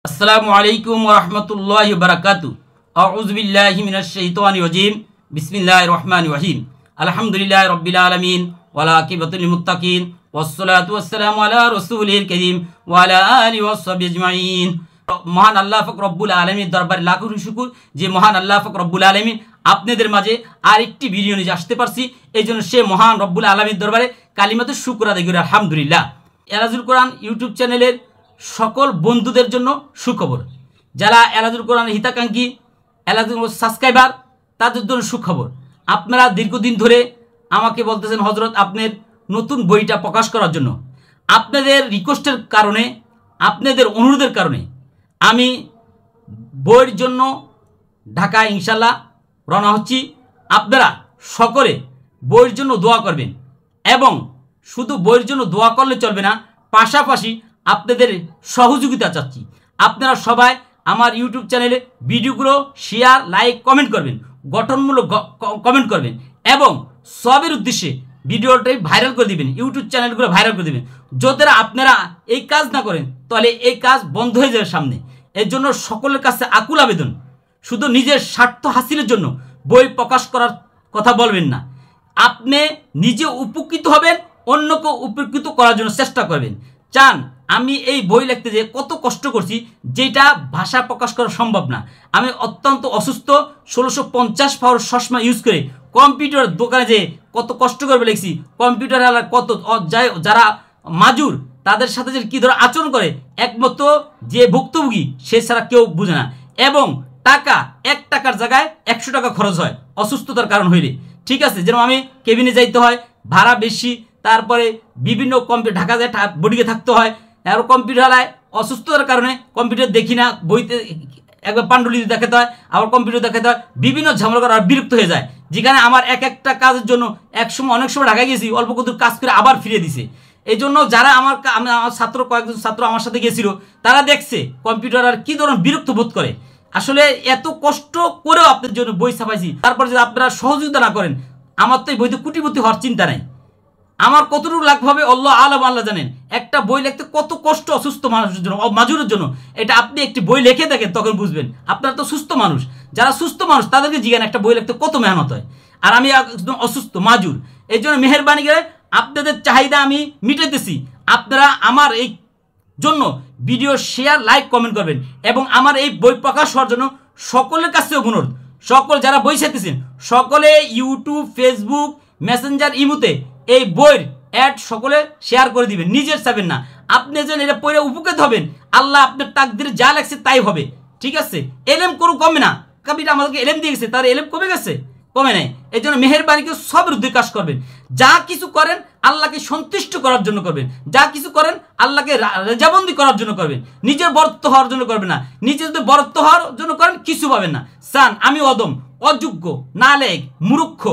আসসালামু আলাইকুম ওয়া রাহমাতুল্লাহি ওয়া বারাকাতুহু। আউযু বিল্লাহি মিনাশ শাইতানির রাজীম। বিসমিল্লাহির রহমানির রহিম। আলহামদুলিল্লাহি রাব্বিল আলামিন ওয়াল আকিবাতুল লিল মুত্তাকিন ওয়াসসালাতু ওয়াসসালামু আলা রাসূলিল কারীম ওয়া আলা আলিহি ওয়া সাহবিহি আজমাইন। মহান আল্লাহ পাক রব্বুল আলামিনের দরবারে লাখো শুকর যে মহান আল্লাহ পাক রব্বুল আলামিন আপনাদের মাঝে আরেকটি ভিডিও নিয়ে আসতে পারছি। এইজন্য সে মহান রব্বুল আলামিনের দরবারে কালিমাতুশ শুকর আদায় করি আলহামদুলিল্লাহ। এলাজুল কোরআন ইউটিউব চ্যানেলের সকল বন্ধুদের জন্য সুখবর, যারা এলাজুল কোরআনের হিতাকাঙ্ক্ষী এলাজুল সাবস্ক্রাইবার তাদের জন্য সুখবর। আপনারা দীর্ঘদিন ধরে আমাকে বলতেছেন হজরত আপনার নতুন বইটা প্রকাশ করার জন্য। আপনাদের রিকোয়েস্টের কারণে, আপনাদের অনুরোধের কারণে আমি বইয়ের জন্য ঢাকায় ইনশাল্লাহ রওনা হচ্ছি। আপনারা সকলে বইয়ের জন্য দোয়া করবেন এবং শুধু বইয়ের জন্য দোয়া করলে চলবে না, পাশাপাশি আপনাদের সহযোগিতা চাচ্ছি। আপনারা সবাই আমার ইউটিউব চ্যানেলে ভিডিওগুলো শেয়ার, লাইক, কমেন্ট করবেন, গঠনমূলক কমেন্ট করবেন এবং সবের উদ্দেশ্যে ভিডিওটাই ভাইরাল করে দিবেন, ইউটিউব চ্যানেলগুলো ভাইরাল করে দিবেন। যদি আপনারা এই কাজ না করেন তাহলে এই কাজ বন্ধ হয়ে যাবে সামনে। এর জন্য সকলের কাছে আকুল আবেদন, শুধু নিজের স্বার্থ হাসিলের জন্য বই প্রকাশ করার কথা বলবেন না। আপনি নিজে উপকৃত হবেন, অন্যকে উপকৃত করার জন্য চেষ্টা করবেন। চান আমি এই বই লিখতে যে কত কষ্ট করছি, যেটা ভাষা প্রকাশ করা সম্ভব না। আমি অত্যন্ত অসুস্থ, 1650 পাওয়ার চশমা ইউজ করে কম্পিউটার দোকানে যে কত কষ্ট করে লিখছি। কম্পিউটার কত যারা মাজুর তাদের সাথে যে কী ধরে আচরণ করে একমাত্র যে ভুক্তভোগী সে ছাড়া কেউ বুঝে না। এবং টাকা 1 টাকার জায়গায় 100 টাকা খরচ হয় অসুস্থতার কারণ হইলে। ঠিক আছে, যেরকম আমি কেবিনে যাইতে হয়, ভাড়া বেশি, তারপরে বিভিন্ন কম্পিউটার ঢাকা যায় বডিকে থাকতে হয়, আর কম্পিউটার অসুস্থতার কারণে কম্পিউটার দেখি না, বইতে একবার পাণ্ডুলিপি দেখাতে হয়, আবার কম্পিউটার দেখাতে হয়, বিভিন্ন ঝামেলা করা বিরক্ত হয়ে যায়। যেখানে আমার একটা কাজের জন্য অনেক সময় ঢাকা গেছি, অল্প কত কাজ করে আবার ফিরিয়ে দিছে। এই জন্য যারা আমার ছাত্র, কয়েকজন ছাত্র আমার সাথে গেছিল, তারা দেখছে কম্পিউটার আর কী ধরনের বিরক্ত বোধ করে। আসলে এত কষ্ট করেও আপনার জন্য বই ছাপাইছি, তারপর যদি আপনারা সহযোগিতা না করেন, আমার তো এই বইতে কোটিপতি হওয়ার চিন্তা নাই। আমার কতটুকু লাভ হবে আল্লাহ আলম, আল্লাহ জানেন। একটা বই লিখতে কত কষ্ট অসুস্থ মানুষের জন্য, মাজুরের জন্য। এটা আপনি একটি বই লিখে দেখেন, তখন বুঝবেন। আপনারা তো সুস্থ মানুষ, যারা সুস্থ মানুষ তাদেরকে জিজ্ঞান একটা বই লিখতে কত মেহনত হয়। আর আমি একদম অসুস্থ মাজুর, এই জন্য মেহরবানি করে আপনাদের চাহিদা আমি মিটাইতেছি। আপনারা আমার এই জন্য ভিডিও শেয়ার, লাইক, কমেন্ট করবেন এবং আমার এই বই প্রকাশ হওয়ার জন্য সকলের কাছে অনুরোধ, সকল যারা বই চাইতেছেন সকলে ইউটিউব, ফেসবুক, মেসেঞ্জার, ইমুতে এই বইয়ের অ্যাড সকলে শেয়ার করে দিবেন। নিজের চাবেন না, আপনি যেন এটা পড়ে উপকৃত হবেন। আল্লাহ আপনার তাকদিরে যা লাগছে তাই হবে। ঠিক আছে, এলেম কোনো কমে না। কাবিটা আমাদেরকে এলেম দিয়ে গেছে, তার এলেম কমে গেছে? কমে নেই। এই জন্য মেহেরবানিকে সবের উদ্যোগ কাজ করবেন। যা কিছু করেন আল্লাহকে সন্তুষ্ট করার জন্য করবেন, যা কিছু করেন আল্লাহকে রেজাবন্দি করার জন্য করবেন, নিজের বরত্ব হওয়ার জন্য করবেন না। নিজে যদি বরত্ব হওয়ার জন্য করেন কিছু পাবেন না। চান আমি অদম, অযোগ্য, নালায়েক, মূর্খ,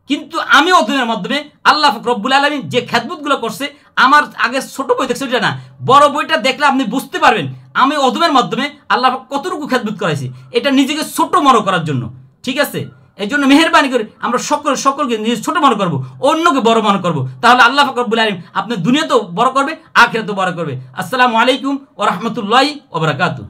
কিন্তু আমি অধ্যয়নের মাধ্যমে আল্লাহ রব্বুল আলামিন যে খেদমতগুলো করছে, আমার আগে ছোট বই দেখছে ওইটা না, বড় বইটা দেখলে আপনি বুঝতে পারবেন আমি অধ্যয়নের মাধ্যমে আল্লাহ কতটুকু খেদমত করাইছি। এটা নিজেকে ছোট মনে করার জন্য। ঠিক আছে, এই জন্য মেহেরবানি করে আমরা সকলকে নিজে ছোট মনে করবো, অন্যকে বড় মনে করবো। তাহলে আল্লাহ রব্বুল আলামিন আপনার দুনিয়াতেও বড় করবে, আখিরাতেও বড় করবে। আসসালামু আলাইকুম ওয়া রাহমাতুল্লাহি ওয়া বারাকাতুহু।